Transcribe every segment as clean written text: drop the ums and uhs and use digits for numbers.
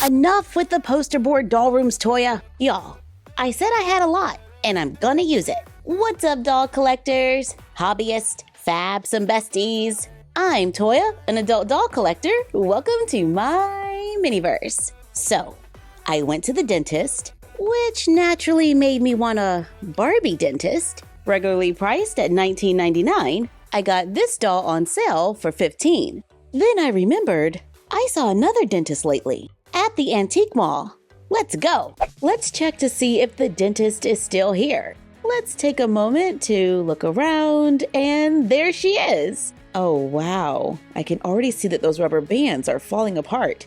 Enough with the poster board doll rooms, Toya. Y'all, I said I had a lot, and I'm gonna use it. What's up, doll collectors, hobbyists, fabs, and besties? I'm Toya, an adult doll collector. Welcome to my miniverse. So, I went to the dentist, which naturally made me want a Barbie Dentist. Regularly priced at $19.99, I got this doll on sale for $15. Then I remembered I saw another dentist lately at the antique mall. Let's go. Let's check to see if the dentist is still here. Let's take a moment to look around, and there she is. Oh wow, I can already see that those rubber bands are falling apart.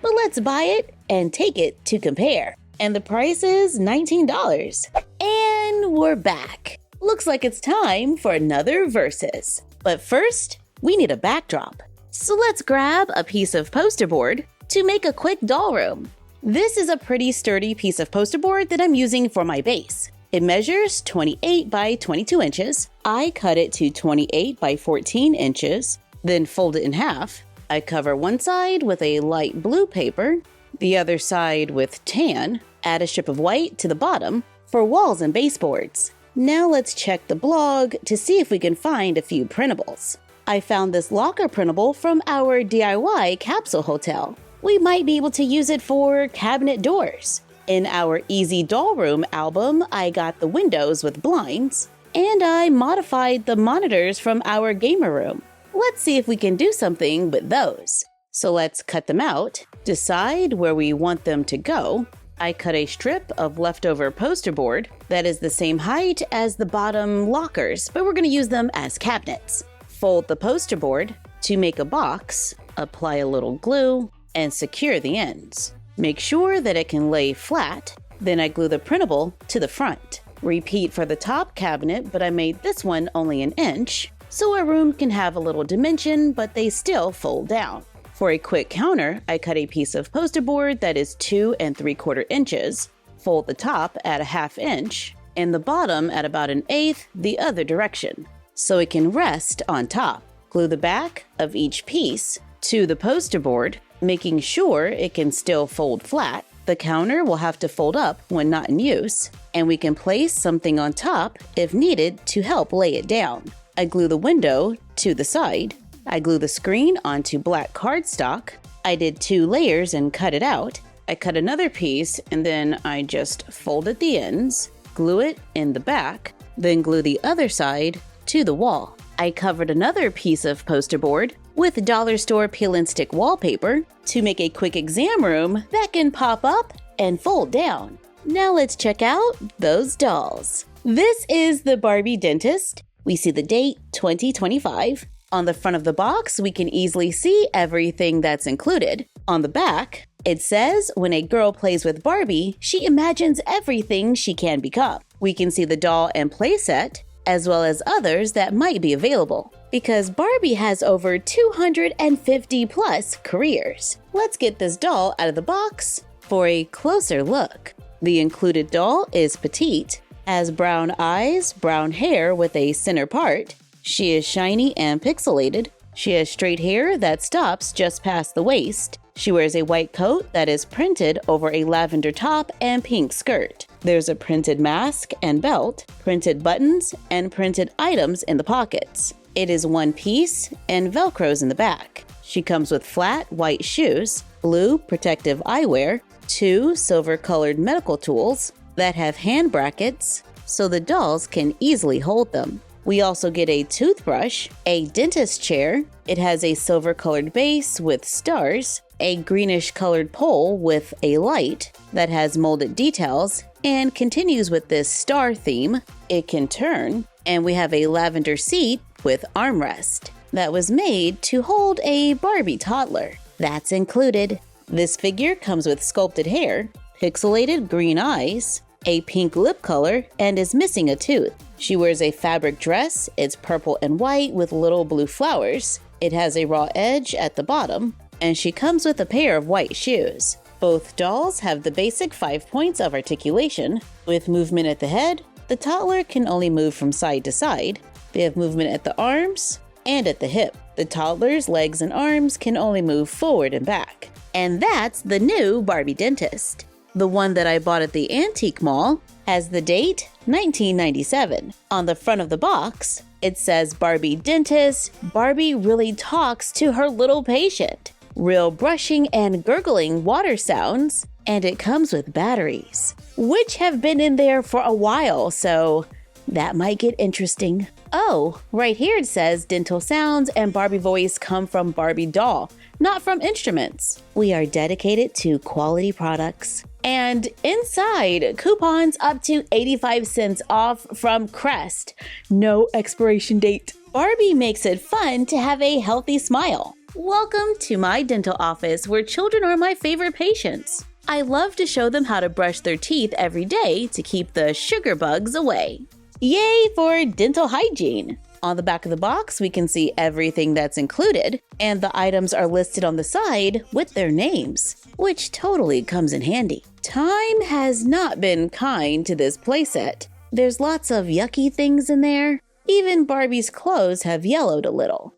But let's buy it and take it to compare. And the price is $19. And we're back. Looks like it's time for another Versus. But first, we need a backdrop. So let's grab a piece of poster board to make a quick doll room. This is a pretty sturdy piece of poster board that I'm using for my base. It measures 28 by 22 inches. I cut it to 28 by 14 inches, then fold it in half. I cover one side with a light blue paper, the other side with tan, add a strip of white to the bottom for walls and baseboards. Now let's check the blog to see if we can find a few printables. I found this locker printable from our DIY capsule hotel. We might be able to use it for cabinet doors. In our Easy Doll Room album, I got the windows with blinds, and I modified the monitors from our gamer room. Let's see if we can do something with those. So let's cut them out, decide where we want them to go. I cut a strip of leftover poster board that is the same height as the bottom lockers, but we're going to use them as cabinets. Fold the poster board to make a box, apply a little glue, and secure the ends. Make sure that it can lay flat, then I glue the printable to the front. Repeat for the top cabinet, but I made this one only an inch, so our room can have a little dimension, but they still fold down. For a quick counter, I cut a piece of poster board that is 2 3/4 inches, fold the top at a 1/2 inch, and the bottom at about 1/8 the other direction, so it can rest on top. Glue the back of each piece to the poster board, making sure it can still fold flat. The counter will have to fold up when not in use, and we can place something on top if needed to help lay it down. I glue the window to the side. I glue the screen onto black cardstock. I did 2 layers and cut it out. I cut another piece and then I just folded the ends, glue it in the back, then glue the other side to the wall. I covered another piece of poster board with dollar store peel and stick wallpaper to make a quick exam room that can pop up and fold down. Now let's check out those dolls. This is the Barbie Dentist. We see the date 2025. On the front of the box, we can easily see everything that's included. On the back, it says when a girl plays with Barbie, she imagines everything she can become. We can see the doll and playset, as well as others that might be available, because Barbie has over 250 plus careers. Let's get this doll out of the box for a closer look. The included doll is petite, has brown eyes, brown hair with a center part. She is shiny and pixelated. She has straight hair that stops just past the waist. She wears a white coat that is printed over a lavender top and pink skirt. There's a printed mask and belt, printed buttons, and printed items in the pockets. It is one piece and Velcros in the back. She comes with flat white shoes, blue protective eyewear, 2 silver-colored medical tools that have hand brackets so the dolls can easily hold them. We also get a toothbrush, a dentist chair. It has a silver-colored base with stars, a greenish-colored pole with a light that has molded details, and continues with this star theme. It can turn, and we have a lavender seat with armrest that was made to hold a Barbie toddler. That's included. This figure comes with sculpted hair, pixelated green eyes, a pink lip color, and is missing a tooth. She wears a fabric dress. It's purple and white with little blue flowers. It has a raw edge at the bottom, and she comes with a pair of white shoes. Both dolls have the basic 5 points of articulation. With movement at the head, the toddler can only move from side to side. They have movement at the arms and at the hip. The toddler's legs and arms can only move forward and back. And that's the new Barbie Dentist. The one that I bought at the antique mall has the date 1997. On the front of the box, it says Barbie Dentist. Barbie really talks to her little patient. Real brushing and gurgling water sounds, and it comes with batteries, which have been in there for a while, so that might get interesting. Oh, right here it says dental sounds and Barbie voice come from Barbie doll, not from instruments. We are dedicated to quality products. And inside, coupons up to 85 cents off from Crest. No expiration date. Barbie makes it fun to have a healthy smile. Welcome to my dental office where children are my favorite patients. I love to show them how to brush their teeth every day to keep the sugar bugs away. Yay for dental hygiene! On the back of the box, we can see everything that's included, and the items are listed on the side with their names, which totally comes in handy. Time has not been kind to this playset. There's lots of yucky things in there. Even Barbie's clothes have yellowed a little.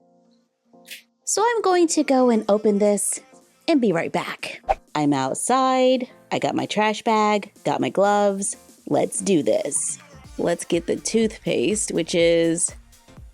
So I'm going to go and open this and be right back. I'm outside, I got my trash bag, got my gloves. Let's do this. Let's get the toothpaste, which is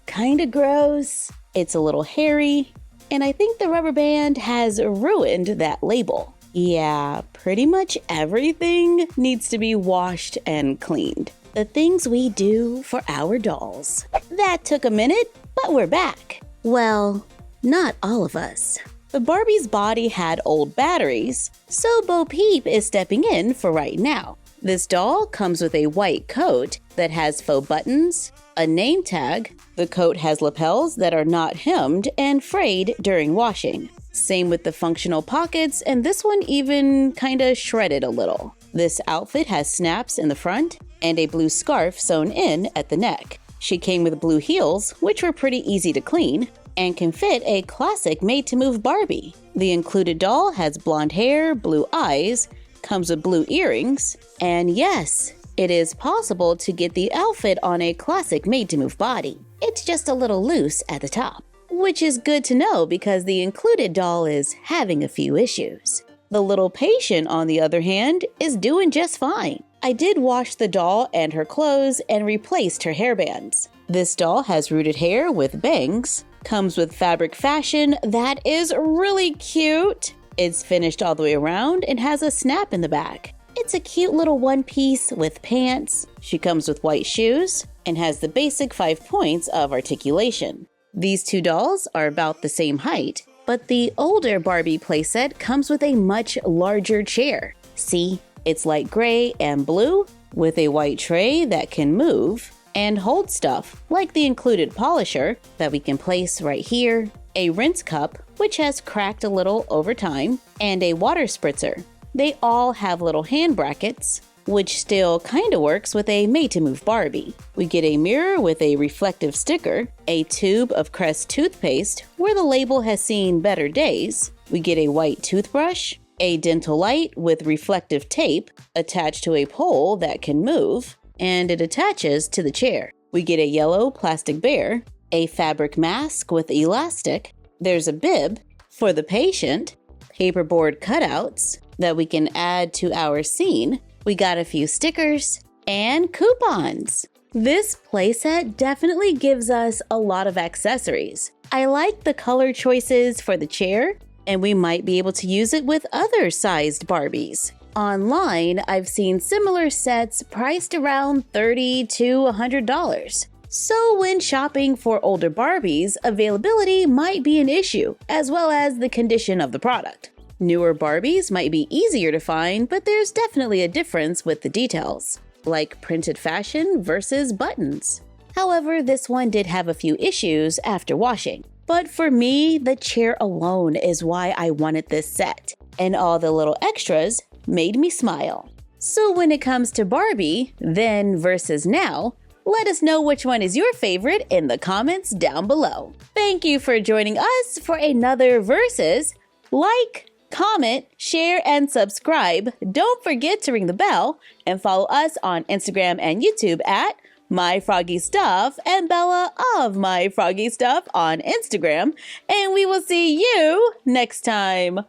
kinda gross. It's a little hairy, and I think the rubber band has ruined that label. Yeah, pretty much everything needs to be washed and cleaned. The things we do for our dolls. That took a minute, but we're back. Well, not all of us. The Barbie's body had old batteries, so Bo Peep is stepping in for right now. This doll comes with a white coat that has faux buttons, a name tag. The coat has lapels that are not hemmed and frayed during washing. Same with the functional pockets, and this one even kinda shredded a little. This outfit has snaps in the front and a blue scarf sewn in at the neck. She came with blue heels, which were pretty easy to clean, and can fit a classic made-to-move Barbie. The included doll has blonde hair, blue eyes, comes with blue earrings, and yes, it is possible to get the outfit on a classic made-to-move body. It's just a little loose at the top, which is good to know because the included doll is having a few issues. The little patient, on the other hand, is doing just fine. I did wash the doll and her clothes and replaced her hairbands. This doll has rooted hair with bangs, comes with fabric fashion that is really cute. It's finished all the way around and has a snap in the back. It's a cute little one piece with pants. She comes with white shoes and has the basic 5 points of articulation. These two dolls are about the same height, but the older Barbie playset comes with a much larger chair. See, it's light gray and blue with a white tray that can move and hold stuff like the included polisher that we can place right here, a rinse cup which has cracked a little over time, and a water spritzer. They all have little hand brackets, which still kinda works with a made-to-move Barbie. We get a mirror with a reflective sticker, a tube of Crest toothpaste where the label has seen better days. We get a white toothbrush, a dental light with reflective tape attached to a pole that can move, and it attaches to the chair. We get a yellow plastic bear, a fabric mask with elastic. There's a bib for the patient, paperboard cutouts that we can add to our scene. We got a few stickers and coupons. This playset definitely gives us a lot of accessories. I like the color choices for the chair, and we might be able to use it with other sized Barbies. Online, I've seen similar sets priced around $30 to $100. So when shopping for older Barbies, availability might be an issue, as well as the condition of the product. Newer Barbies might be easier to find, but there's definitely a difference with the details, like printed fashion versus buttons. However, this one did have a few issues after washing. But for me, the chair alone is why I wanted this set, and all the little extras made me smile. So when it comes to Barbie, then versus now, let us know which one is your favorite in the comments down below. Thank you for joining us for another Versus. Like, comment, share, and subscribe. Don't forget to ring the bell and follow us on Instagram and YouTube at MyFroggyStuff and Bella of MyFroggyStuff on Instagram. And we will see you next time.